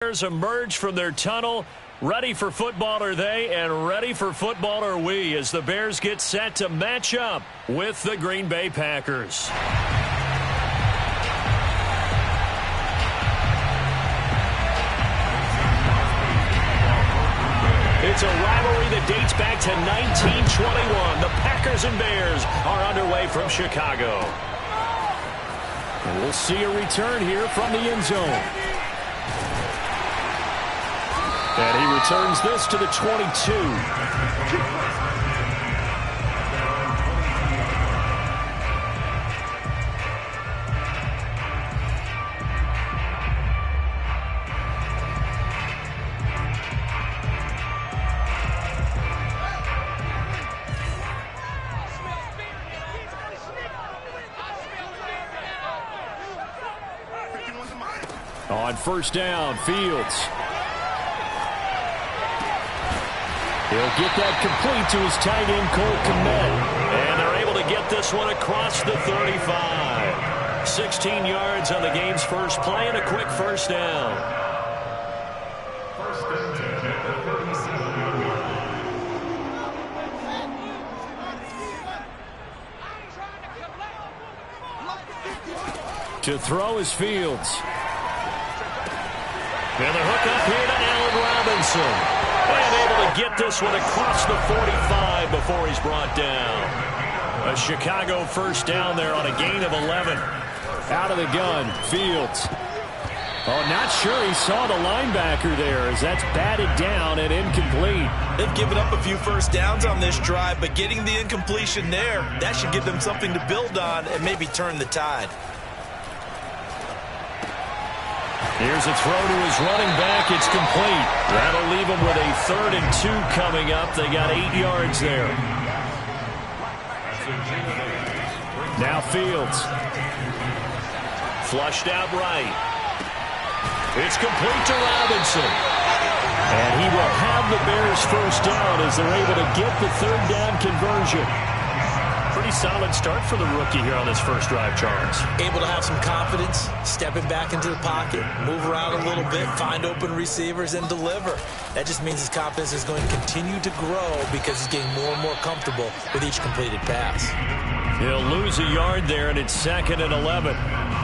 Bears emerge from their tunnel. Ready for football are they, and ready for football are we as the Bears get set to match up with the Green Bay Packers. It's a rivalry that dates back to 1921. The Packers and Bears are underway from Chicago. And we'll see a return here from the end zone. And he returns this to the 22. On first down, Fields. He'll get that complete to his tight end, Cole Kmet. And they're able to get this one across the 35. 16 yards on the game's first play and a quick first down. To throw is Fields. And the hook up here to Allen Robinson. And able to get this one across the 45 before he's brought down. A Chicago first down there on a gain of 11. Out of the gun, Fields. Oh, not sure he saw the linebacker there as that's batted down and incomplete. They've given up a few first downs on this drive, but getting the incompletion there, that should give them something to build on and maybe turn the tide. Here's a throw to his running back. It's complete. That'll leave him with a 3rd and 2 coming up. They got 8 yards there. Now Fields. Flushed out right. It's complete to Robinson. And he will have the Bears first down as they're able to get the 3rd down conversion. Pretty solid start for the rookie here on this first drive, Charles. Able to have some confidence, stepping back into the pocket, move around a little bit, find open receivers, and deliver. That just means his confidence is going to continue to grow because he's getting more and more comfortable with each completed pass. He'll lose a yard there, and it's 2nd and 11.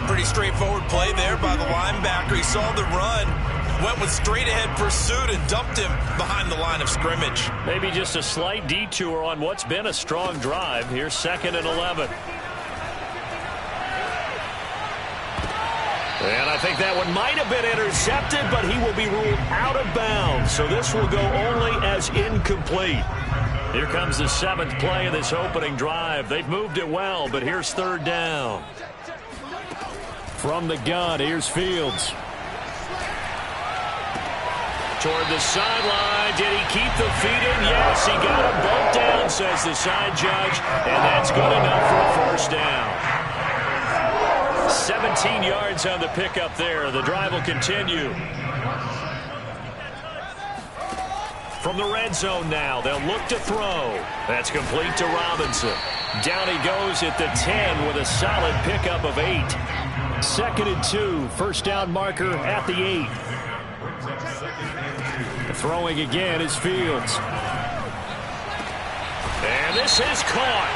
Pretty straightforward play there by the linebacker. He saw the run, went with straight-ahead pursuit, and dumped him behind the line of scrimmage. Maybe just a slight detour on what's been a strong drive. Here's 2nd and 11. And I think that one might have been intercepted, but he will be ruled out of bounds. So this will go only as incomplete. Here comes the 7th play of this opening drive. They've moved it well, but here's 3rd down. From the gun, here's Fields. Toward the sideline. Did he keep the feet in? Yes, he got them both down, says the side judge. And that's good enough for a first down. 17 yards on the pickup there. The drive will continue. From the red zone now, they'll look to throw. That's complete to Robinson. Down he goes at the 10 with a solid pickup of 8. 2nd and 2. First down marker at the 8. Throwing again is Fields. And this is caught.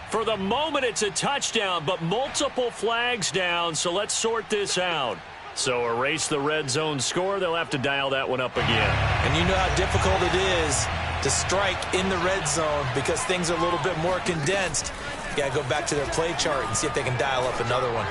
For the moment, it's a touchdown, but multiple flags down, so let's sort this out. So erase the red zone score. They'll have to dial that one up again. And you know how difficult it is to strike in the red zone because things are a little bit more condensed. You got to go back to their play chart and see if they can dial up another one.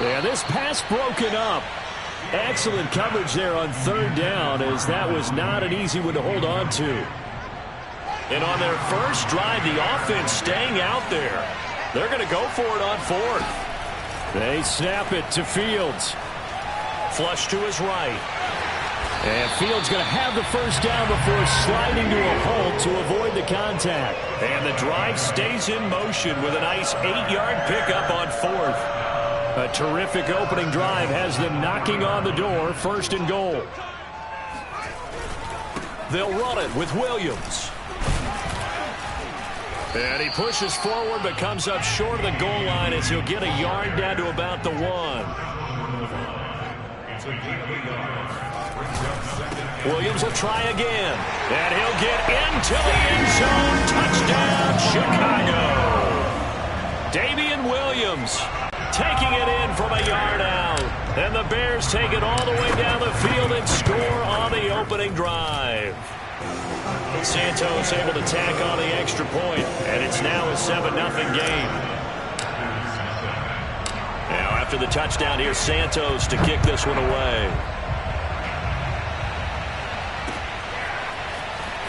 Yeah, this pass broken up. Excellent coverage there on 3rd down as that was not an easy one to hold on to. And on their first drive, the offense staying out there. They're going to go for it on 4th. They snap it to Fields. Flush to his right. And Fields going to have the first down before sliding to a halt to avoid the contact. And the drive stays in motion with a nice 8-yard pickup on 4th. A terrific opening drive has them knocking on the door, 1st and goal. They'll run it with Williams. And he pushes forward but comes up short of the goal line as he'll get a yard down to about the 1. Williams will try again. And he'll get into the end zone. Touchdown, Chicago. Damian Williams taking it in from a yard out. And the Bears take it all the way down the field and score on the opening drive. Santos able to tack on the extra point, and it's now a 7-0 game. Now after the touchdown, here's Santos to kick this one away.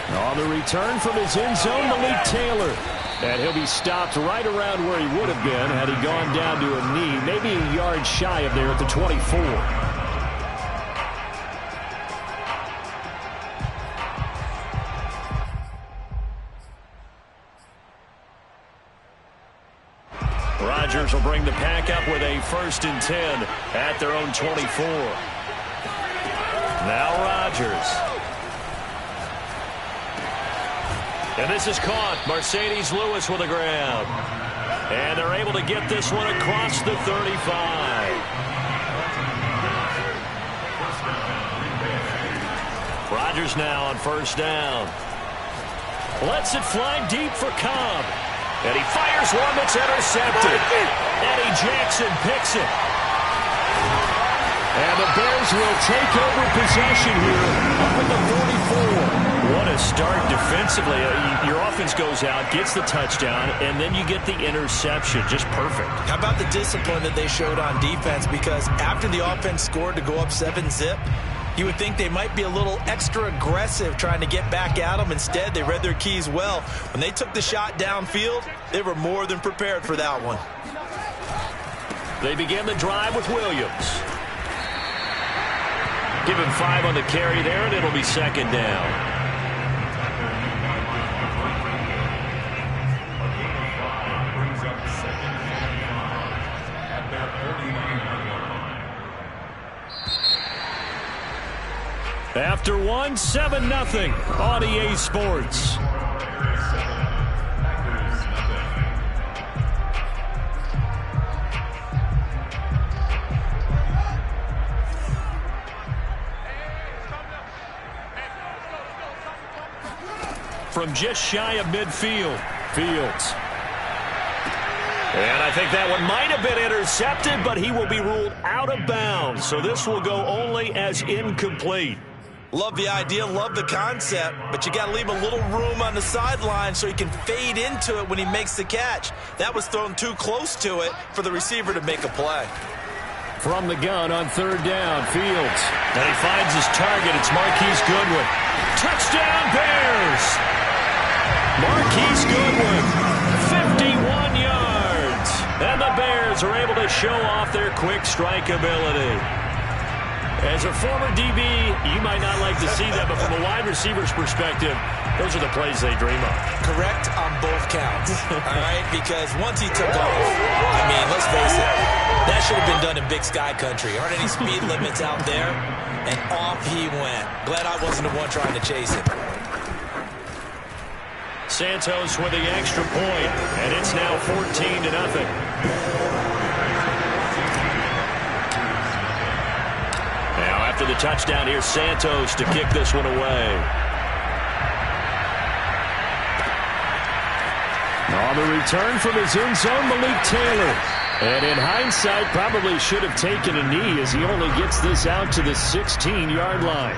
On the return from his end zone, Malik Taylor. And he'll be stopped right around where he would have been had he gone down to a knee, maybe a yard shy of there at the 24. Rodgers will bring the pack up with a 1st and 10 at their own 24. Now Rodgers. And this is caught. Mercedes Lewis with a grab. And they're able to get this one across the 35. Rodgers now on 1st down. Lets it fly deep for Cobb. And he fires one that's intercepted. Eddie Jackson picks it. And the Bears will take over possession here up at the 44. What a start defensively. Your offense goes out, gets the touchdown, and then you get the interception. Just perfect. How about the discipline that they showed on defense? Because after the offense scored to go up 7-zip, you would think they might be a little extra aggressive trying to get back at them. Instead, they read their keys well. When they took the shot downfield, they were more than prepared for that one. They begin the drive with Williams. Give him 5 on the carry there, and it'll be 2nd down. After 1, 7-0 on EA Sports. From just shy of midfield, Fields. And I think that one might have been intercepted, but he will be ruled out of bounds. So this will go only as incomplete. Love the idea, love the concept, but you got to leave a little room on the sideline so he can fade into it when he makes the catch. That was thrown too close to it for the receiver to make a play. From the gun on 3rd down, Fields. And he finds his target. It's Marquise Goodwin. Touchdown, Bears! Marquise Goodwin, 51 yards. And the Bears are able to show off their quick strike ability. As a former DB, you might not like to see that, but from a wide receiver's perspective, those are the plays they dream of. Correct on both counts, all right? Because once he took off, I mean, let's face it, that should have been done in Big Sky country. Aren't any speed limits out there? And off he went. Glad I wasn't the one trying to chase him. Santos with the extra point, and it's now 14-0. After the touchdown, here's Santos to kick this one away. On the return from his end zone, Malik Taylor. And in hindsight, probably should have taken a knee as he only gets this out to the 16-yard line.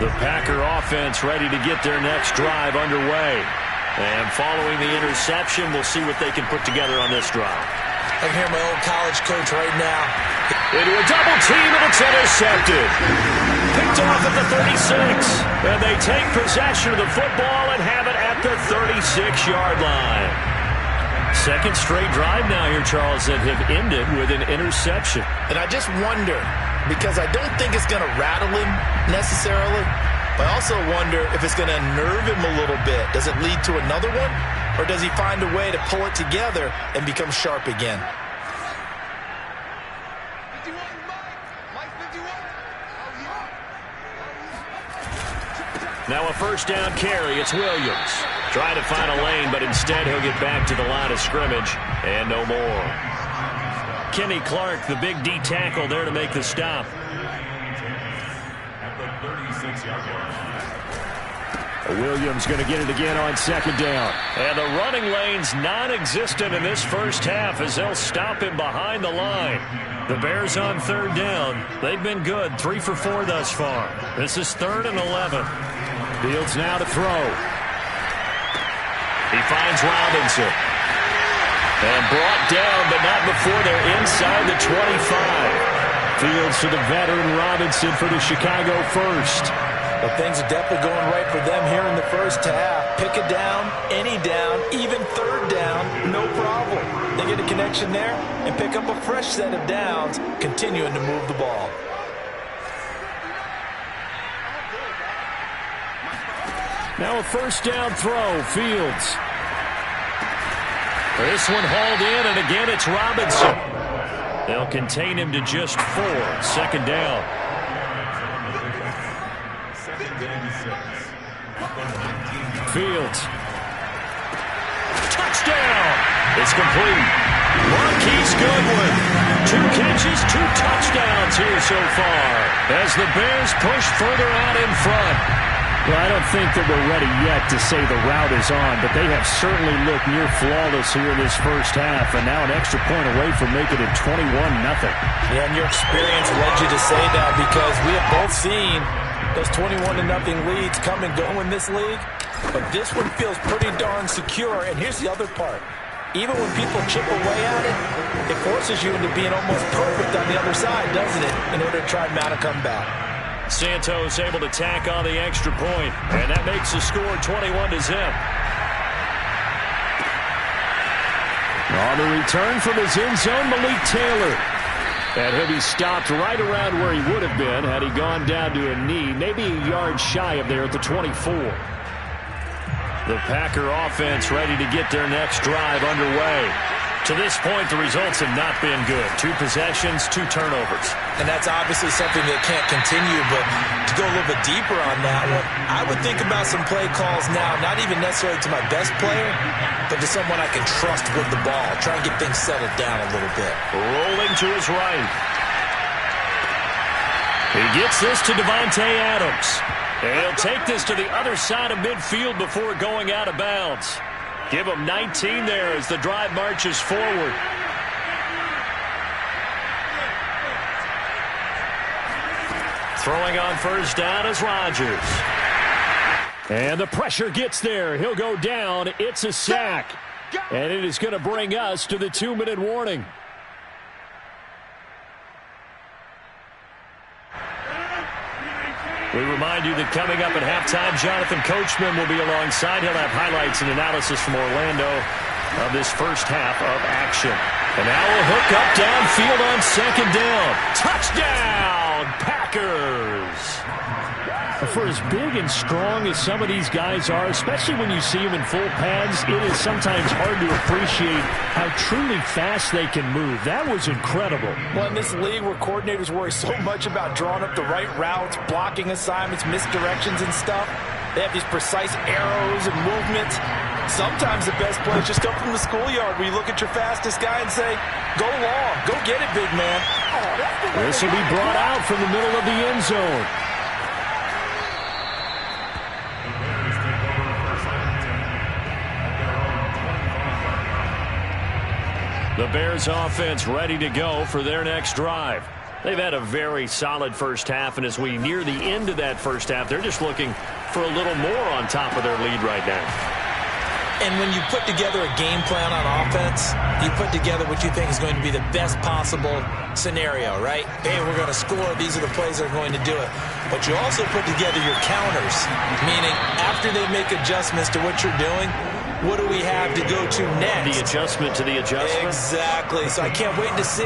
The Packer offense ready to get their next drive underway. And following the interception, we'll see what they can put together on this drive. I can hear my old college coach right now. Into a double team, and it's intercepted. Picked off at the 36. And they take possession of the football and have it at the 36-yard line. Second straight drive now here, Charles, that have ended with an interception. And I just wonder, because I don't think it's going to rattle him necessarily, but I also wonder if it's going to unnerve him a little bit. Does it lead to another one? Or does he find a way to pull it together and become sharp again? Now a 1st down carry. It's Williams. Trying to find a lane, but instead he'll get back to the line of scrimmage and no more. Kenny Clark, the big D tackle there to make the stop. Williams going to get it again on second down. And the running lane's non-existent in this first half as they'll stop him behind the line. The Bears on third down. They've been good, 3 for 4 thus far. This is 3rd and 11. Fields now to throw. He finds Robinson. And brought down, but not before they're inside the 25. Fields to the veteran Robinson for the Chicago first. Well, things are definitely going right for them here in the first half. Pick a down, any down, even third down, no problem. They get a connection there and pick up a fresh set of downs, continuing to move the ball. Now a first down throw, Fields. This one hauled in, and again it's Robinson. They'll contain him to just 4. Second down. Fields. Touchdown! It's complete. Marquise Goodwin. 2 catches, 2 touchdowns here so far as the Bears push further out in front. Well, I don't think that we're ready yet to say the route is on, but they have certainly looked near flawless here in this first half, and now an extra point away from making it 21-0. Yeah, and your experience led you to say that because we have both seen those 21-0 leads come and go in this league, but this one feels pretty darn secure. And here's the other part. Even when people chip away at it, it forces you into being almost perfect on the other side, doesn't it, in order to try and mount a comeback. Santos able to tack on the extra point, and that makes the score 21-0. On the return from his end zone, Malik Taylor. And he'll be stopped right around where he would have been had he gone down to a knee, maybe a yard shy of there at the 24. The Packer offense ready to get their next drive underway. To this point, the results have not been good. 2 possessions, 2 turnovers. And that's obviously something that can't continue, but to go a little bit deeper on that one, I would think about some play calls now, not even necessarily to my best player, but to someone I can trust with the ball. Try and get things settled down a little bit. Rolling to his right. He gets this to Davante Adams. And he'll take this to the other side of midfield before going out of bounds. Give him 19 there as the drive marches forward. Throwing on first down is Rodgers. And the pressure gets there. He'll go down. It's a sack. And it is going to bring us to the 2-minute warning. We remind you that coming up at halftime, Jonathan Coachman will be alongside. He'll have highlights and analysis from Orlando of this first half of action. And now we'll hook up downfield on second down. Touchdown, Packers! For as big and strong as some of these guys are, especially when you see them in full pads, it is sometimes hard to appreciate how truly fast they can move. That was incredible. Well, in this league where coordinators worry so much about drawing up the right routes, blocking assignments, misdirections and stuff, they have these precise arrows and movements. Sometimes the best plays just come from the schoolyard where you look at your fastest guy and say, go long, go get it, big man. This will be brought out from the middle of the end zone. The Bears offense ready to go for their next drive. They've had a very solid first half, and as we near the end of that first half, they're just looking for a little more on top of their lead right now. And when you put together a game plan on offense, you put together what you think is going to be the best possible scenario, right? Hey, we're going to score. These are the plays that are going to do it. But you also put together your counters, meaning after they make adjustments to what you're doing, what do we have to go to next? The adjustment to the adjustment? Exactly. So I can't wait to see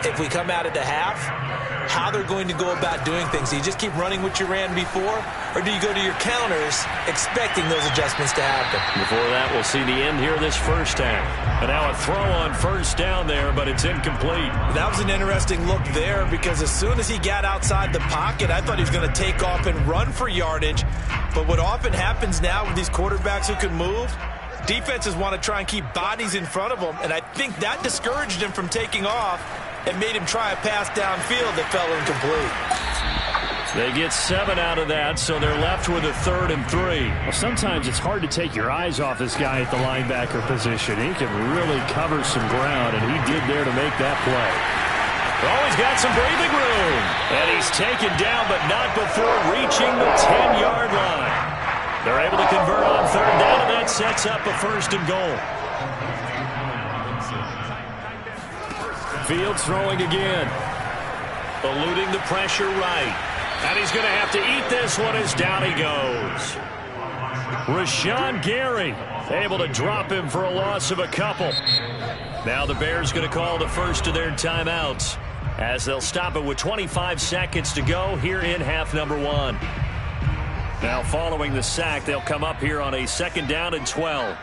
if we come out at the half, how they're going to go about doing things. Do you just keep running what you ran before, or do you go to your counters expecting those adjustments to happen? Before that, we'll see the end here of this first half. And now a throw on first down there, but it's incomplete. That was an interesting look there because as soon as he got outside the pocket, I thought he was going to take off and run for yardage. But what often happens now with these quarterbacks who can move, defenses want to try and keep bodies in front of them, and I think that discouraged him from taking off and made him try a pass downfield that fell incomplete. They get 7 out of that, so they're left with a 3rd and 3. Well, sometimes it's hard to take your eyes off this guy at the linebacker position. He can really cover some ground, and he did there to make that play. Oh, he's got some breathing room. And he's taken down, but not before reaching the 10-yard line. They're able to convert on 3rd down, and that sets up a 1st and goal. Fields throwing again. Eluding the pressure right. And he's going to have to eat this one as down he goes. Rashawn Gary able to drop him for a loss of a couple. Now the Bears going to call the first of their timeouts as they'll stop it with 25 seconds to go here in half number 1. Now following the sack, they'll come up here on a 2nd down and 12.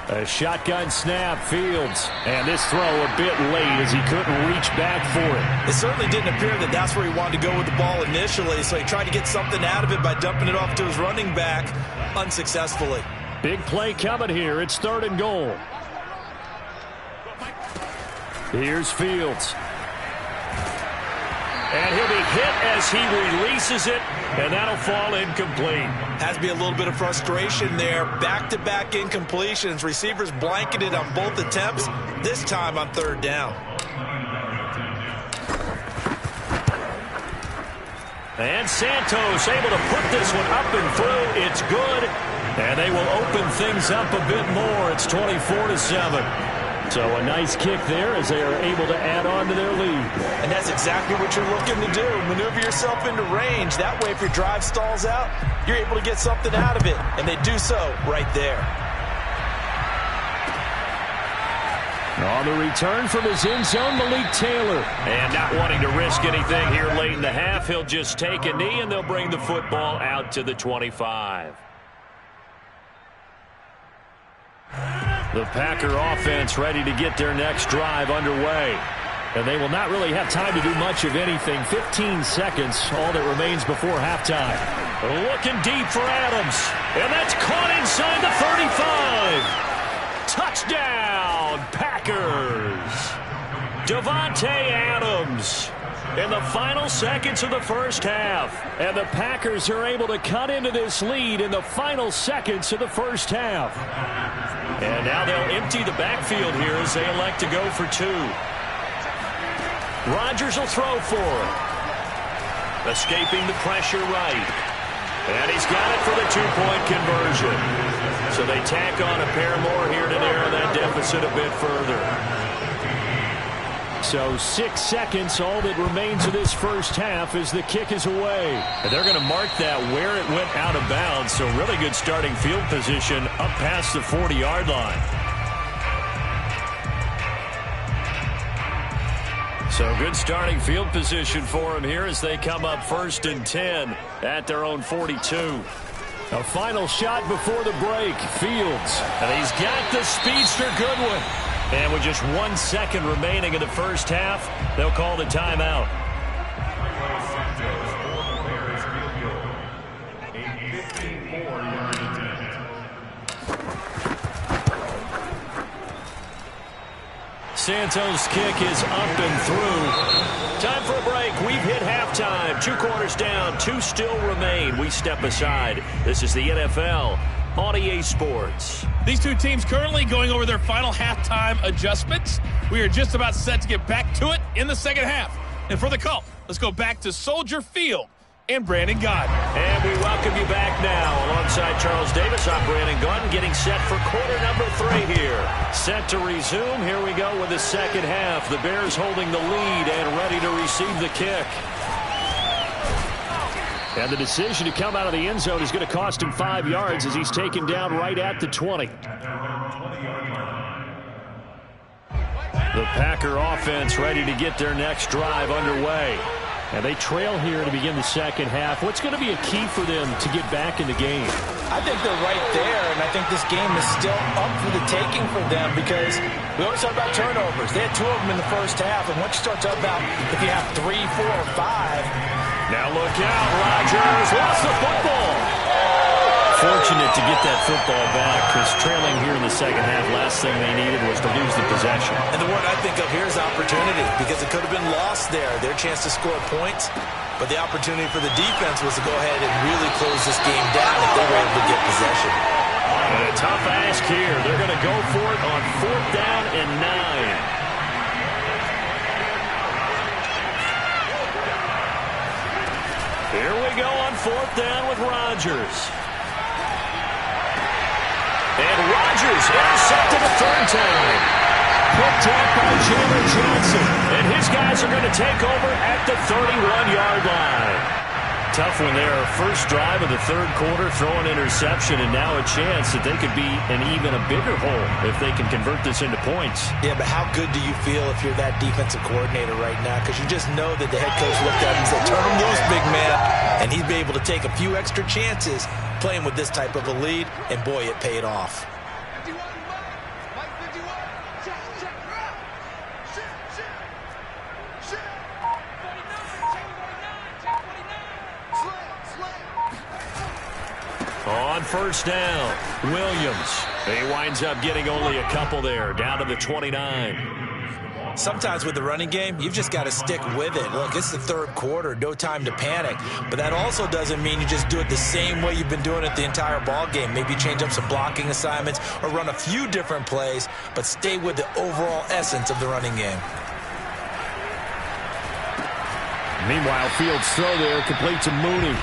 A shotgun snap, Fields. And this throw a bit late as he couldn't reach back for it. It certainly didn't appear that that's where he wanted to go with the ball initially, so he tried to get something out of it by dumping it off to his running back unsuccessfully. Big play coming here. It's 3rd and goal. Here's Fields. And he'll be hit as he releases it, and that'll fall incomplete. Has to be a little bit of frustration there. Back-to-back incompletions. Receivers blanketed on both attempts, this time on 3rd down. And Santos able to put this one up and through. It's good, and they will open things up a bit more. It's 24-7. So a nice kick there as they are able to add on to their lead. And that's exactly what you're looking to do. Maneuver yourself into range. That way, if your drive stalls out, you're able to get something out of it. And they do so right there. On the return from his end zone, Malik Taylor. And not wanting to risk anything here late in the half, he'll just take a knee, and they'll bring the football out to the 25. The Packer offense ready to get their next drive underway. And they will not really have time to do much of anything. 15 seconds, all that remains before halftime. Looking deep for Adams. And that's caught inside the 35. Touchdown, Packers. Davante Adams in the final seconds of the first half. And the Packers are able to cut into this lead in the final seconds of the first half. And now they'll empty the backfield here as they elect to go for 2. Rodgers will throw for it. Escaping the pressure right. And he's got it for the 2-point conversion. So they tack on a pair more here to narrow that deficit a bit further. So 6 seconds, all that remains of this first half as the kick is away. And they're going to mark that where it went out of bounds. So really good starting field position up past the 40-yard line. So good starting field position for them here as they come up 1st and 10 at their own 42. A final shot before the break. Fields. And he's got the speedster Goodwin. And with just 1 second remaining in the first half, they'll call the timeout. Santos' kick is up and through. Time for a break. We've hit halftime. 2 quarters down, 2 still remain. We step aside. This is the NFL on EA Sports. These two teams currently going over their final halftime adjustments. We are just about set to get back to it in the second half. And for the call, let's go back to Soldier Field and Brandon Gaudin. And we welcome you back now. Alongside Charles Davis, I'm Brandon Gaudin, getting set for quarter number 3 here. Set to resume. Here we go with the second half. The Bears holding the lead and ready to receive the kick. And the decision to come out of the end zone is going to cost him 5 yards as he's taken down right at the 20. The Packer offense ready to get their next drive underway. And they trail here to begin the second half. What's going to be a key for them to get back in the game? I think they're right there, and I think this game is still up for the taking for them because we always talk about turnovers. They had 2 of them in the first half, and once you start talking about if you have 3, 4, or 5. Now look out, Rodgers lost the football. fortunate to get that football back because trailing here in the second half, last thing they needed was to lose the possession. And the word I think of here is opportunity because it could have been lost there. Their chance to score points, but the opportunity for the defense was to go ahead and really close this game down if they were able to get possession. And a tough ask here. They're going to go for it on 4th down and 9. Here we go on 4th down with Rodgers. And Rodgers intercepted a 3rd time. Picked up by Chandler Johnson. And his guys are going to take over at the 31-yard line. Tough one there. First drive of the 3rd quarter, throw an interception, and now a chance that they could be in even a bigger hole if they can convert this into points. Yeah, but how good do you feel if you're that defensive coordinator right now? Because you just know that the head coach looked at him and said, turn him loose, big man. And he'd be able to take a few extra chances playing with this type of a lead, and boy, it paid off. On 1st down, Williams. He winds up getting only a couple there, down to the 29. Sometimes with the running game, you've just got to stick with it. Look, it's the 3rd quarter, no time to panic. But that also doesn't mean you just do it the same way you've been doing it the entire ball game. Maybe change up some blocking assignments or run a few different plays, but stay with the overall essence of the running game. Meanwhile, Fields' throw there complete to Mooney.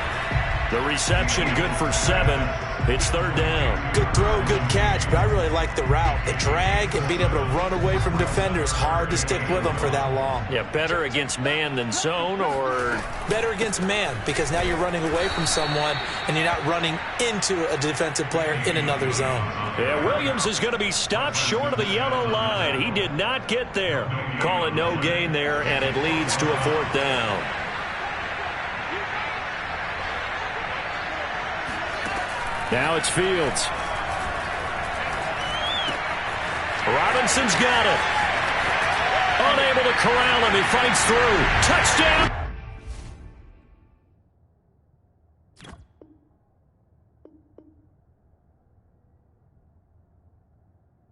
The reception good for 7. It's 3rd down. Good throw, good catch, but I really like the route. The drag and being able to run away from defenders, hard to stick with them for that long. Yeah, better against man than zone, or? Better against man, because now you're running away from someone and you're not running into a defensive player in another zone. Yeah, Williams is going to be stopped short of the yellow line. He did not get there. Call it no gain there, and it leads to a 4th down. Now it's Fields. Robinson's got it. Unable to corral him. He fights through. Touchdown.